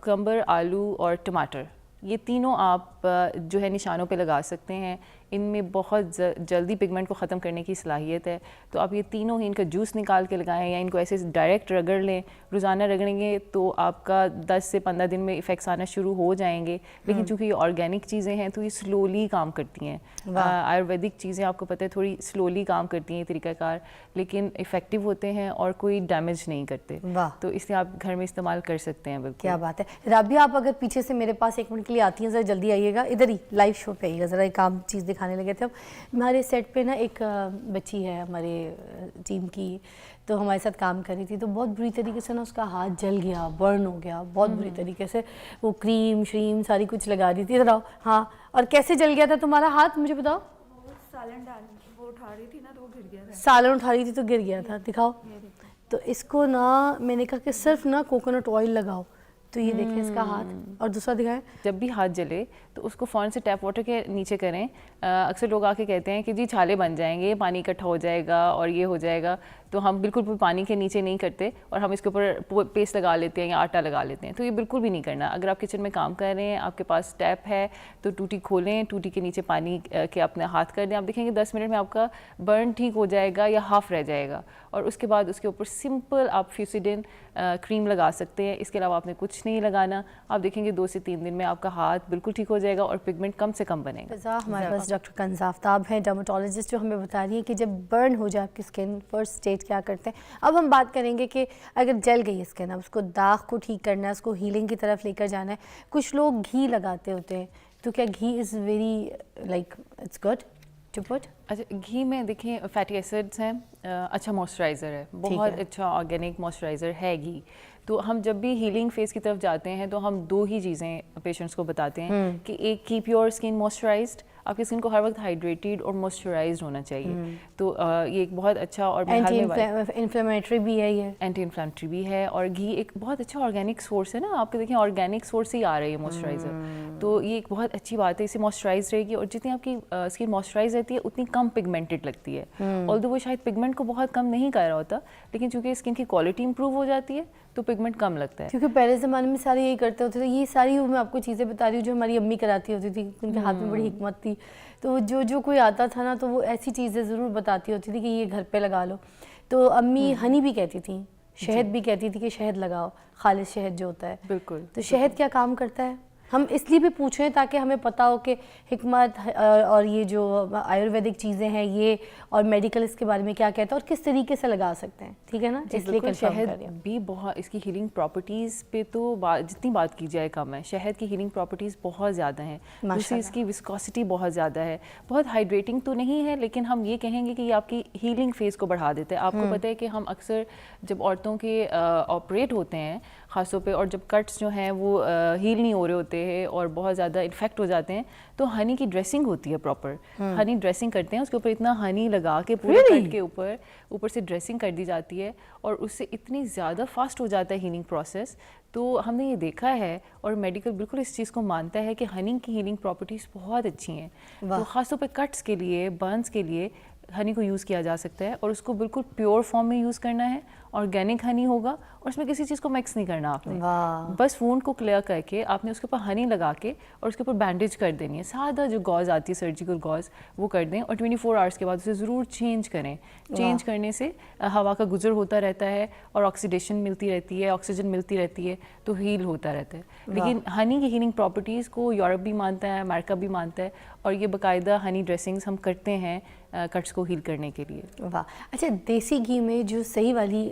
Cucumber, आलू और टमाटर, ये तीनों आप जो है निशानों पे लगा सकते हैं. इनमें बहुत जल्दी पिगमेंट को ख़त्म करने की सलाहियत है. तो आप ये तीनों ही इनका जूस निकाल के लगाएं या इनको ऐसे डायरेक्ट रगड़ लें. रोज़ाना रगड़ेंगे तो आपका 10 से 15 दिन में इफ़ेक्ट्स आना शुरू हो जाएंगे. लेकिन चूँकि ये ऑर्गेनिक चीज़ें हैं तो ये स्लोली काम करती हैं. आयुर्वेदिक चीज़ें आपको पता है थोड़ी स्लोली काम करती हैं तरीक़ाकार, लेकिन इफ़ेक्टिव होते हैं और कोई डैमेज नहीं करते. तो इसलिए आप घर में इस्तेमाल कर सकते हैं. बिल्कुल, क्या बात है. राबिया, आप अगर पीछे से मेरे पास 1 मिनट के लिए आती हैं, ज़रा जल्दी आइएगा. इधर ही लाइव शो पे आइएगा, ज़रा एक आम चीज़ दिखाने लगे थे. हमारे सेट पे ना एक बच्ची है हमारे टीम की, तो हमारे साथ काम कर रही थी. तो बहुत बुरी तरीके से ना उसका हाथ जल गया, बर्न हो गया बहुत बुरी तरीके से. वो क्रीम श्रीम सारी कुछ लगा रही थी. इधर आओ. हाँ, और कैसे जल गया था तुम्हारा हाथ, मुझे बताओ. वो उठा रही थी ना तो वो गिर गया था. सालन उठा रही थी तो गिर गया था. दिखाओ. तो इसको ना मैंने कहा कि सिर्फ ना कोकोनट ऑयल लगाओ. तो ये देखें इसका हाथ, और दूसरा दिखाएं. जब भी हाथ जले तो उसको फ़ौरन से टैप वाटर के नीचे करें. अक्सर लोग आके कहते हैं कि जी छाले बन जाएंगे, पानी इकट्ठा हो जाएगा और ये हो जाएगा. तो हम बिल्कुल भी पानी के नीचे नहीं करते और हम इसके ऊपर पेस्ट लगा लेते हैं या आटा लगा लेते हैं. तो ये बिल्कुल भी नहीं करना. अगर आप किचन में काम कर रहे हैं, आपके पास टैप है, तो टूटी खोलें, टूटी के नीचे पानी के अपने हाथ कर दें. आप देखेंगे 10 मिनट में आपका बर्न ठीक हो जाएगा या हाफ रह जाएगा. और उसके बाद उसके ऊपर सिंपल आप फ्यूसिडिन क्रीम लगा सकते हैं. इसके अलावा आपने कुछ नहीं लगाना. आप देखेंगे 2 से 3 दिन में आपका हाथ बिल्कुल ठीक हो जाएगा और पिगमेंट कम से कम बनेगा. हमारे पास डॉक्टर कंज़ा आफ्ताब हैं, डर्मेटोलॉजिस्ट, जो हमें बता रही है कि जब बर्न हो जाए आपकी स्किन, फर्स्ट स्टेज क्या करते हैं. अब हम बात करेंगे कि अगर जल गई स्किन, अब उसको दाग को ठीक करना है, उसको हीलिंग की तरफ लेकर जाना है. कुछ लोग घी लगाते होते हैं, तो क्या ghee is very like it's good to put? अच्छा, घी में देखें फैटी एसिड्स हैं, अच्छा मॉइस्चराइज़र है, बहुत अच्छा ऑर्गेनिक मॉइस्चराइज़र है घी. तो हम जब भी हीलिंग फेज़ की तरफ जाते हैं तो हम 2 ही चीज़ें पेशेंट्स को बताते हैं कि एक, कीप योर स्किन मॉइस्चराइज्ड. आपकी स्किन को हर वक्त हाइड्रेटेड और मॉइस्चराइज्ड होना चाहिए. तो ये एक बहुत अच्छा और एंटी इन्फ्लेमेटरी भी है, ये एंटी इन्फ्लेमेटरी भी है. और घी एक बहुत अच्छा ऑर्गेनिक सोर्स है ना. आपके देखें ऑर्गेनिक सोर्स से ही आ रही है मॉइस्चराइज़र. तो ये एक बहुत अच्छी बात है. इससे मॉइस्चराइज रहेगी और जितनी आपकी स्किन मॉइस्चराइज रहती है उतनी कम पिगमेंटेड लगती है. ऑल्दो वो शायद पिगमेंट को बहुत कम नहीं कर रहा होता, लेकिन चूँकि स्किन की क्वालिटी इंप्रूव हो जाती है तो पिगमेंट कम लगता है. क्योंकि पहले ज़माने में सारे यही करते होते थे. ये सारी मैं आपको चीज़ें बता रही हूँ जो हमारी अम्मी कराती होती थी. उनके हाथ में बड़ी हिकमत थी. तो जो कोई आता था ना तो वो ऐसी चीज़ें ज़रूर बताती होती थी कि ये घर पे लगा लो. तो अम्मी हनी भी कहती थी, शहद भी कहती थी कि शहद लगाओ, खालिश शहद जो होता है. बिल्कुल. तो शहद क्या काम करता है? हम इसलिए भी पूछ रहे हैं ताकि हमें पता हो कि हिकमत और ये जो आयुर्वेदिक चीज़ें हैं ये और मेडिकल इसके बारे में क्या कहता है और किस तरीके से लगा सकते हैं. ठीक है ना. इसलिए शहद भी बहुत, इसकी हीलिंग प्रॉपर्टीज़ पे तो जितनी बात की जाए कम है. शहद की हीलिंग प्रॉपर्टीज़ बहुत ज़्यादा हैं. दूसरी इसकी विस्कोसिटी बहुत ज़्यादा है. बहुत हाइड्रेटिंग तो नहीं है, लेकिन हम ये कहेंगे कि ये आपकी हीलिंग फेज़ को बढ़ा देता है. आपको पता है कि हम अक्सर जब औरतों के ऑपरेट होते हैं खासों पे, और जब कट्स जो हैं वो हील नहीं हो रहे होते हैं और बहुत ज़्यादा इन्फेक्ट हो जाते हैं, तो हनी की ड्रेसिंग होती है प्रॉपर. हनी ड्रेसिंग करते हैं, उसके ऊपर इतना हनी लगा के पूरे कट के ऊपर से ड्रेसिंग कर दी जाती है और उससे इतनी ज़्यादा फास्ट हो जाता है हीलिंग प्रोसेस. तो हमने ये देखा है और मेडिकल बिल्कुल इस चीज़ को मानता है कि हनी की हीलिंग प्रॉपर्टीज़ बहुत अच्छी हैं. तो ख़ासतौर पे कट्स के लिए, बर्न्स के लिए हनी को यूज़ किया जा सकता है और उसको बिल्कुल प्योर फॉर्म में यूज़ करना है. ऑर्गेनिक हनी होगा और उसमें किसी चीज़ को मिक्स नहीं करना आपने. बस वूंड को क्लियर करके आपने उसके ऊपर हनी लगा के और उसके ऊपर बैंडेज कर देनी है. सादा जो गॉज आती है सर्जिकल गॉज वो कर दें और 24 आवर्स के बाद उसे ज़रूर चेंज करें. चेंज करने से हवा का गुजर होता रहता है और ऑक्सीडेशन मिलती रहती है, ऑक्सीजन मिलती रहती है, तो हील होता रहता है. लेकिन हनी की हीलिंग प्रॉपर्टीज़ को यूरोप भी मानता है, अमेरिका भी मानता है और ये बाकायदा हनी ड्रेसिंग्स हम करते हैं कट्स को हील करने के लिए. वाह. अच्छा, देसी घी में जो सही वाली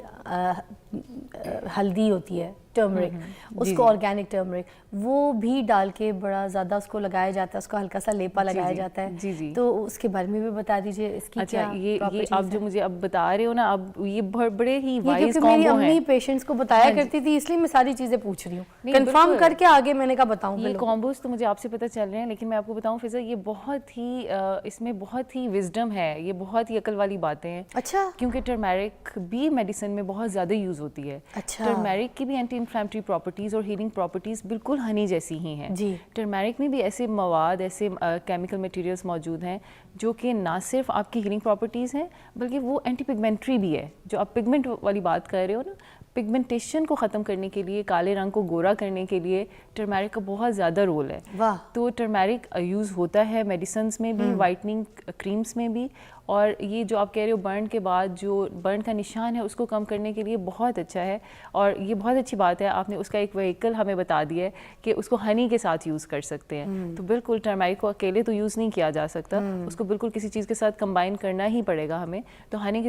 हल्दी होती है, टर्मरिक, उसको ऑर्गेनिक टर्मरिक, वो भी डाल के बड़ा ज़्यादा उसको लगाया जाता है, उसको हल्का सा लेपा लगाया जाता है. जी. तो उसके बारे में भी बता दीजिए इसकी. अच्छा, क्या ये आप जो मुझे अब बता रहे हो ना, अब ये बड़े ही वाइज कॉम्बो है. मेरी अम्मी पेशेंट्स को बताया करती थी, इसलिए मैं सारी चीज़ें पूछ रही हूँ, कंफर्म करके आगे मैंने कहा बताऊँ. ये कॉम्बोज तो मुझे आपसे पता चल रहे हैं, लेकिन मैं आपको बताऊँ फिजा, ये बहुत ही इसमें बहुत ही विजडम है, ये बहुत ही अकल वाली बातें हैं. अच्छा. क्योंकि टर्मेरिक भी मेडिसिन में बहुत ज़्यादा यूज़ होती है. अच्छा. टर्मेरिक की भी एंटी इन्फ्लेमेटरी प्रॉपर्टीज़ और हीलिंग प्रॉपर्टीज़ बिल्कुल हनी जैसी ही हैं. जी. टर्मेरिक में भी ऐसे मवाद, ऐसे केमिकल मटेरियल्स मौजूद हैं जो कि ना सिर्फ आपकी हीलिंग प्रॉपर्टीज़ हैं बल्कि वो एंटी पिगमेंटरी भी है. जो आप पिगमेंट वाली बात कर रहे हो ना, پگمنٹیشن کو ختم کرنے کے لیے, کالے رنگ کو گورا کرنے کے لیے ٹرمیرک کا بہت زیادہ رول ہے. واہ. تو ٹرمیرک یوز ہوتا ہے میڈیسنس میں بھی, وائٹننگ کریمس میں بھی, اور یہ جو آپ کہہ رہے ہو برن کے بعد جو برن کا نشان ہے اس کو کم کرنے کے لیے بہت اچھا ہے. اور یہ بہت اچھی بات ہے, آپ نے اس کا ایک وہیکل ہمیں بتا دیا ہے کہ اس کو ہنی کے ساتھ یوز کر سکتے ہیں. تو بالکل ٹرمیرک کو اکیلے تو یوز نہیں کیا جا سکتا, اس کو بالکل کسی چیز کے ساتھ کمبائن کرنا ہی پڑے گا ہمیں. تو ہنی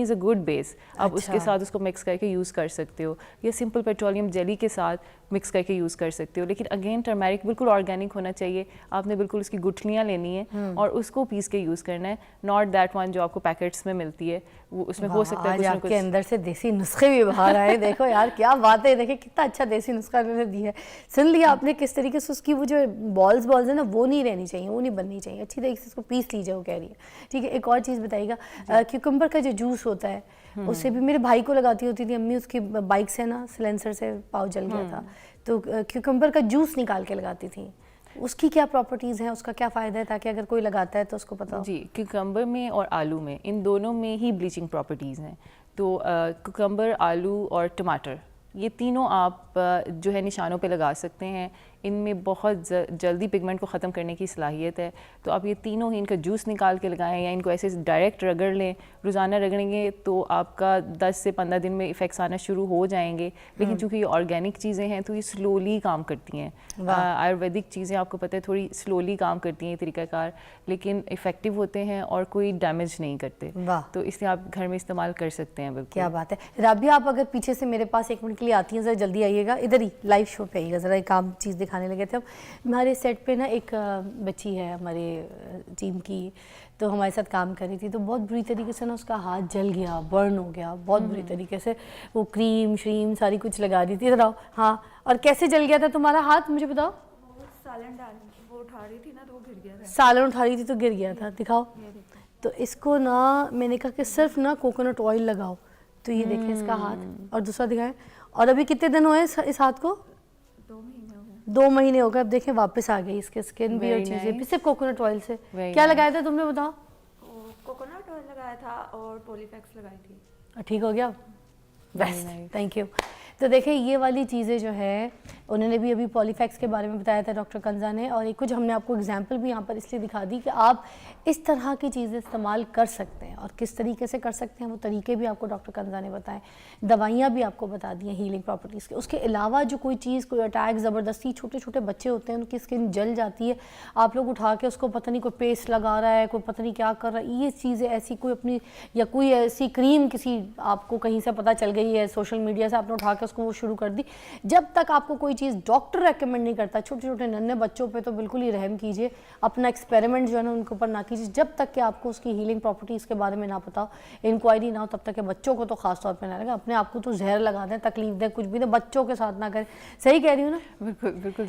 از اے گڈ بیس, آپ اس کے ساتھ اس کو مکس کر کے یوز کر سکتے ہو, یا سمپل پیٹرولیم جیلی کے ساتھ مکس کر کے یوز کر سکتے ہو. لیکن اگین ٹرمیرک بالکل آرگینک ہونا چاہیے, آپ نے بالکل اس کی گٹھلیاں لینی ہیں اور اس کو پیس کے یوز کرنا ہے, ناٹ دیٹ ون جو آپ کو پیکٹس میں ملتی ہے. وہ اس میں ہو سکتا ہے آج آپ کے اندر سے دیسی نسخے بھی باہر آئے. دیکھو یار کیا بات ہے, دیکھیں کتنا اچھا دیسی نسخہ انہوں نے دیا ہے. سن لیا آپ نے کس طریقے سے اس کی وہ جو بالز ہیں نا وہ نہیں رہنی چاہیے, وہ نہیں بننی چاہیے, اچھی طریقے سے اس کو پیس لیجیے, وہ کہہ رہی ہے. ٹھیک ہے, ایک اور چیز بتائیے گا, کیوکمبر کا جو جوس ہوتا ہے اس سے بھی میرے بھائی کو لگاتی ہوتی تھی امی, اس کی بائک سے نا سلینسر سے پاؤ جل گیا تھا, تو کیوکمبر کا جوس نکال کے لگاتی تھیں. اس کی کیا پراپرٹیز ہیں, اس کا کیا فائدہ ہے, تاکہ اگر کوئی لگاتا ہے تو اس کو پتہ ہو. جی, کیوکمبر میں اور آلو میں, ان دونوں میں ہی بلیچنگ پراپرٹیز ہیں. تو کیوکمبر, آلو اور ٹماٹر, یہ تینوں آپ جو ہے نشانوں پہ لگا سکتے ہیں. ان میں بہت جلدی پگمنٹ کو ختم کرنے کی صلاحیت ہے. تو آپ یہ تینوں ہی ان کا جوس نکال کے لگائیں, یا ان کو ایسے ڈائریکٹ رگڑ لیں. روزانہ رگڑیں گے تو آپ کا 10 سے 15 دن میں ایفیکٹس آنا شروع ہو جائیں گے. لیکن چونکہ یہ آرگینک چیزیں ہیں تو یہ سلولی کام کرتی ہیں. آیورویدک چیزیں آپ کو پتہ ہے تھوڑی سلولی کام کرتی ہیں, طریقہ کار, لیکن افیکٹو ہوتے ہیں اور کوئی ڈیمیج نہیں کرتے. تو اس لیے آپ گھر میں استعمال کر سکتے ہیں. بالکل, کیا بات ہے. رابعہ, آپ اگر پیچھے سے میرے پاس 1 منٹ کے لیے آتی ہیں, ذرا جلدی آئیے گا, ادھر ہی لائیو شو پہ آئیے گا, ذرا ایک عام چیز دکھانے لگے تھے. ہمارے سیٹ پہ نا ایک بچی ہے ہمارے ٹیم کی, تو ہمارے ساتھ کام کر رہی تھی, تو بہت بری طریقے سے نا اس کا ہاتھ جل گیا, برن ہو گیا بہت بری طریقے سے. وہ کریم شریم ساری کچھ لگا دی تھی. ذرا ہاں, اور کیسے جل گیا تھا تمہارا ہاتھ, مجھے بتاؤ. سالن ڈال وہ اٹھا رہی تھی نا تو وہ گر گیا تھا. سالن اٹھا رہی تھی تو گر گیا تھا, دکھاؤ. تو اس کو نا میں نے کہا کہ صرف نا کوکونٹ آئل لگاؤ, تو یہ دیکھیں اس کا ہاتھ, اور دوسرا دکھائیں. اور ابھی کتنے دن ہوئے اس ہاتھ کو؟ 2 مہینے ہو گئے. اب دیکھیں واپس آ گئی اس کے اسکن بھی اور چیزیں بھی, صرف کوکونٹ آئل سے. کیا لگایا تھا تم نے, بتاؤ. کوکونٹ آئل لگایا تھا اور پولیفیکس لگائی تھی. ٹھیک ہو گیا, بیسٹ, تھینک یو. تو دیکھیں یہ والی چیزیں جو ہے انہوں نے بھی ابھی پولیفیکس کے بارے میں بتایا تھا ڈاکٹر کنزا نے, اور ایک کچھ ہم نے آپ کو اگزامپل بھی یہاں پر اس لیے دکھا دی کہ آپ اس طرح کی چیزیں استعمال کر سکتے ہیں, اور کس طریقے سے کر سکتے ہیں وہ طریقے بھی آپ کو ڈاکٹر کنزا نے بتائیں. دوائیاں بھی آپ کو بتا دی ہیں ہیلنگ پراپرٹیز کے. اس کے علاوہ جو کوئی چیز, کوئی اٹیک زبردستی, چھوٹے چھوٹے بچے ہوتے ہیں ان کی اسکن جل جاتی ہے, آپ لوگ اٹھا کے اس کو پتہ نہیں کوئی پیسٹ لگا رہا ہے, کوئی پتہ نہیں کیا کر رہا ہے, یہ چیزیں ایسی کوئی اپنی, یا کوئی ایسی کریم کسی آپ کو کہیں سے پتہ چل گئی ہے سوشل میڈیا سے, آپ نے اٹھا کے اس کو وہ شروع کر دی. جب تک آپ کو کوئی چیز ڈاکٹر ریکمنڈ نہیں کرتا, چھوٹے چھوٹے ننھے بچوں پہ تو بالکل ہی رحم کیجئے, اپنا ایکسپیریمنٹ جو ہے نا ان کے اوپر نہ کیجئے, جب تک کہ آپ کو اس کی ہیلنگ پراپرٹیز کے بارے میں نہ پتا ہو, انکوائری نہ ہو, تب تک کہ بچوں کو تو خاص طور پہ نہ لگا. اپنے آپ کو تو زہر لگا دیں, تکلیف دیں, کچھ بھی دیں, بچوں کے ساتھ نہ کریں. صحیح کہہ رہی ہوں نا؟ بالکل بالکل.